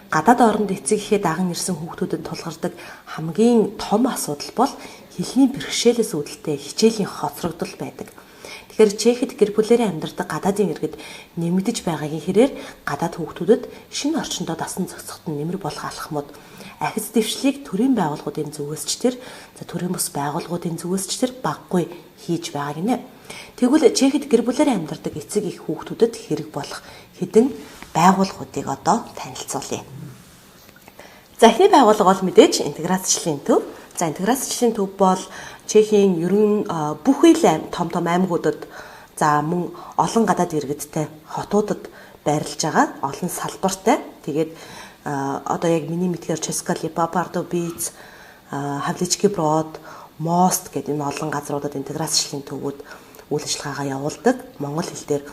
Гадаад оронд эцэг эхээ даган ирсэн хүүхдүүдэд тулгардаг хамгийн том асуудал бол хэлний бэрхшээлээс үүдэлтэй хичээлийн хоцрогдол байдаг. Тэгэхээр Чехэд гэр бүлээрээ амьдардаг гадаадын иргэд нэмэгдэж байгаагийн хэрээр гадаад хүүхдүүдэд шинэ орчиндөө дасан зохицоход нэмэр болох алхмууд ахиц дэвшлийг төрийн байгууллагуудын зүгээс ч төрийн бус байгууллагуудын зүгээс ч баггүй хийж байгаа гинэ. Тэгвэл Чехэд гэр бүлээрээ амьдардаг эцэг эх хүүхдүүдэд хэрэг болох хэдэн байгууллагуудыг одоо танилцуулъя. За эхний байгууллага бол мэдээж интеграцчлалын төв. За интеграцчлалын төв бол Чехийн ерөн бүх ил том аймагуудад за мөн олон гадаад иргэдтэй хотуудад байрлаж байгаа олон салбартай. Тэгээд одоо яг миний мэдгээр Česká Lípa, Pardubice, Havlíčký Brod, Most гэдэг энэ олон газруудад интеграцчлалын төвүүд үйл ажиллагаагаа явуулдаг. Монгол хэл дээр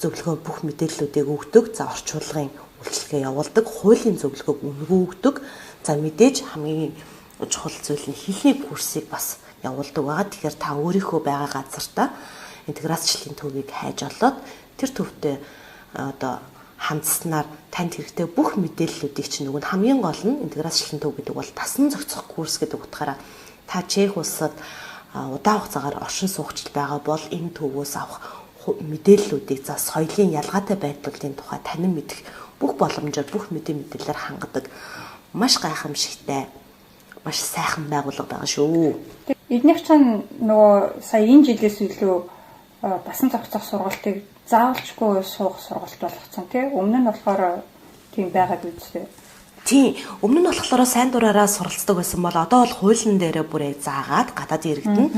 зөвлөгөө бүх мэдээллүүдийг өгдөг. За орчуулгын үйлчилгээ явуулдаг, хуулийн зөвлөгөөг үнэгүй өгдөг. За мэдээж хамгийн чухал зүйл нь хэлний курсыг бас явуулдаг байгаа. Тэгэхээр та өөрийнхөө байгаа газартаа интеграцчлалын төвийг хайж олоод тэр төвтэй одоо хандснаар танд хэрэгтэй бүх мэдээллүүдийг чинь нөгөө хамгийн гол нь интеграцчлалын төв гэдэг бол дасан зохицох курс гэдэг утгаараа та Чех улсад удаан хугацаагаар оршин суугчд байгаа бол энэ төвөөс авах мэдээллүүдийг за соёлын ялгаатай байдлуудын тухай танин мэдэх бүх боломжоор бүх мэдээлэлээр хангадаг маш гайхамшигтай маш сайхан байгууллага байгаа шүү. Эднийх чинь нөгөө сая энэ жилээс илүү дасан зохицох сургалтыг заавалчгүй суух сургалт болгоцсон тий. Өмнө нь болохоор тийм байгаад үзлээ. Тийм. Өмнө нь болохоор сайн дураараа суралцдаг байсан бол одоо бол хуулийн дээрээ бүрээ заагаад гадаад иргэд нь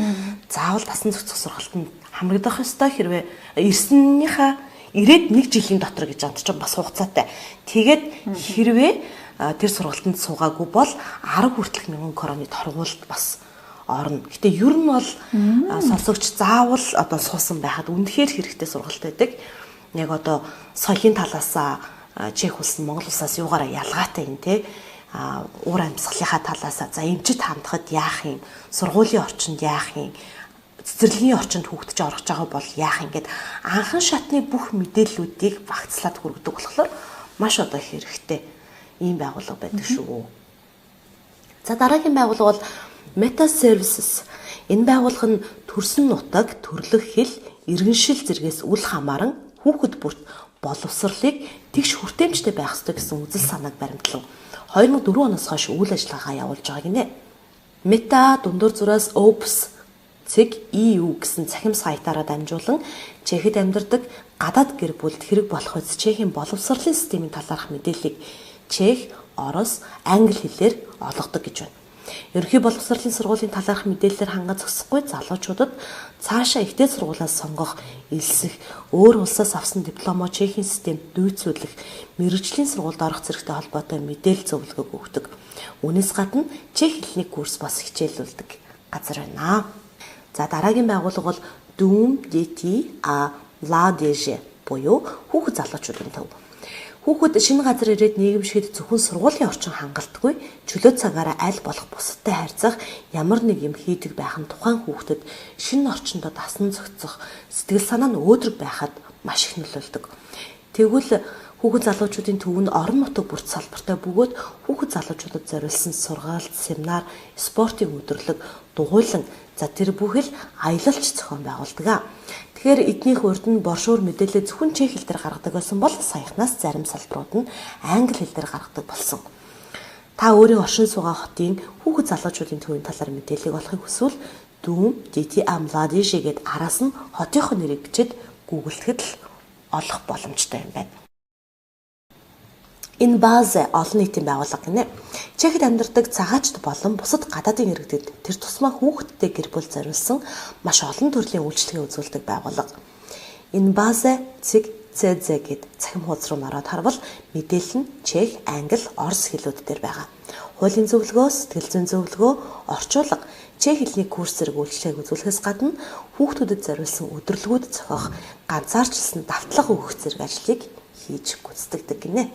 заавал дасан зохицох сургалтанд хамрагдах ёстой хэрвээ ирсэнийхээ ирээд 1 жилийн дотор гэж байгаа чинь бас хугацаатай. Тэгээд хэрвээ тэр сургалтанд суугаагүй бол 10 хүртэлх мянган кроны торгуулалт бас орно. Гэтэ ер нь бол сонсогч заавал одоо суусан байхад үнэхээр хэрэгтэй сургалт байдаг. Яг одоо соёлын талаасаа Чех улс нь Монгол улсаас юугаараа ялгаатай юм те. Уур амьсгалынхаа талаасаа за эмчит хандхад яах юм, сургуулийн орчинд яах юм, цэцэрлэгийн орчинд хүүхдэж орох байгаа бол яах юм гэд анхан шатны бүх мэдээллүүдийг багцлаад хүргэдэг болохоор маш одоо хэрэгтэй ийм байгууллага байдаг шүү. За дараагийн байгууллага бол Meta Services. Энэ байгууллага нь төрсөн нутаг, төрлөх хэл, иргэншил зэргээс үл хамааран хүүхэд бүрт боловсролыг тэгш хүртээмжтэй байх ёстой гэсэн үзэл санааг баримтлан 2004 оноос хойш үйл ажиллагаагаа явуулж байгаа гинэ. Meta дундуур зураас Ops.EU гэсэн цахим сайтаараа дамжуулан Чехэд амьдардаг гадаад гэр бүлд хэрэг болох үс Чехийн боловсролын системийн талаарх мэдээллийг Чех, Орос, Англи хэлээр олгодог гэж байна. Ерөнхий боловсролын сургуулийн талаарх мэдээллээр хангаж зогсохгүй залуучуудад цаашаа ихтэй сургуулиас сонгох, элсэх, өөр улсаас авсан дипломо Чехийн системд дүйцүүлэх, мэргэжлийн сургуульд орох зэрэгтэй холбоотой мэдээлэл зөвлөгөөг өгдөг. Үүнээс гадна Чех хэлний курс бас хичээлүүлдэг газар байна. За дараагийн байгууллага бол Dům dětí a mládeže буюу хүүхэд залуучуудын төв. Хүүхэд шинэ газар ирээд нийгэмшгэд зөвхөн сургуулийн орчин хангалтгүй чөлөө цагаараа аль болох бусадтай харьцах ямар нэг юм хийдэг байх нь тухайн хүүхдэд шинэ орчиндөө дасан зохицох сэтгэл санаа нь өөдрөг байхад маш их нөлөөлдөг. Тэгвэл хүүхэд залуучуудын төв нь орон нутаг бүрт салбартай бөгөөд хүүхэд залуучуудад зориулсан сургаалт, семинар, спортын өдрлөг, дугуйлан за тэр бүхэл аялалч зохион байгуулдаг. Тэгэхээр эднийх урд нь боршуур мэдээлэл зөвхөн Чех хэл дээр гаргадаг байсан бол саяхнаас зарим салбарууд нь англи хэл дээр гаргадаг болсон. Та өөрийн оршин суугаа хотын хүүхэд залуучуудын төвийн талаар мэдээллийг олохыг хүсвэл Dům dětí a mládeže гэд араас нь хотынхоо нэрийг бичээд гуглэхэд л олох боломжтой юм байна. Энэ базе олон нийтийн байгууллага гинэ. Чехэд амьдардаг цагаачд болон бусад гадаадын иргэдэд тэр тусмаа хүүхэдтэй гэр бүл зориулсан маш олон төрлийн үйлчлэгээ үзүүлдэг байгууллага. Энэ базе CZ гэд цахим хуудас руу ороод харвал мэдээлэл нь Чех, Англи, Орос хэлүүд дээр байгаа. Хуулийн зөвлөгөө, сэтгэл зүйн зөвлөгөө, орчуулга, Чех хэлний курс зэрэг үйлчлэгийг үзүүлэхээс гадна хүүхдүүдэд зориулсан өдөрлгүүд зохиох, ганцаарчилсан давтлага өгөх зэрэг ажлыг хийж гүйцэтгэдэг гинэ.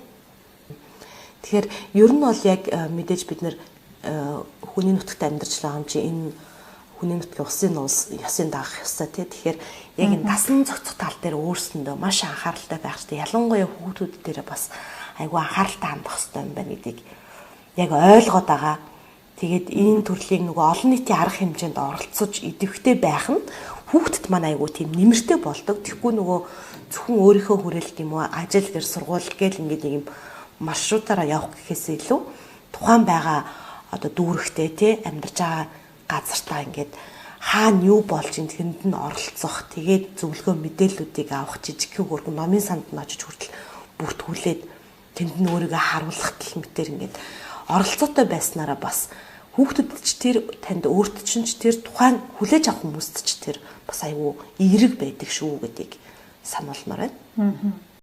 Тэгэхээр ер нь бол яг мэдээж бид нэр хүний нутагт амьдарч байгаа юм чи энэ хүний нутгийн усын ёсын даах ёстой тий. Тэгэхээр яг энэ дасан зохицох тал дээр өөрсөндөө маш анхааралтай байх хэрэгтэй. Ялангуяа хүүхдүүд дээр бас айгүй анхааралтай хандах хэрэгтэй юм байна гэдгийг яг ойлгоод байгаа. Тэгээд энэ төрлийн нөгөө олон нийтийн арга хэмжээнд оролцож идэвхтэй байх нь хүүхдэд маань айгүй тийм нэмэртэй болдог. Тэгэхгүй нөгөө зөвхөн өөрийнхөө хүрээлт юм уу ажил гэр сургууль гээл ингээд нэг юм маршрутаараа явах гэхээс илүү тухайн байгаа одоо дүүрэгтэй тий амьдарч байгаа газартаа ингээд хаана юу болж ин тэнд нь оролцох тэгээд зөвлөгөө мэдээллүүдийг авах жижигхэн хөргөн номын санд нь очиж хүртэл бүртгүүлээд тэнд нь өөрийгөө харуулах гэх мэтэр ингээд оролцоотой байснараа бас хүүхдүүд ч тэр танд өөрт чинь ч тэр тухайн хүлээж авах хүмүүст ч тэр бас айгүй эерэг байдаг шүү гэдгийг сануулмаар байна.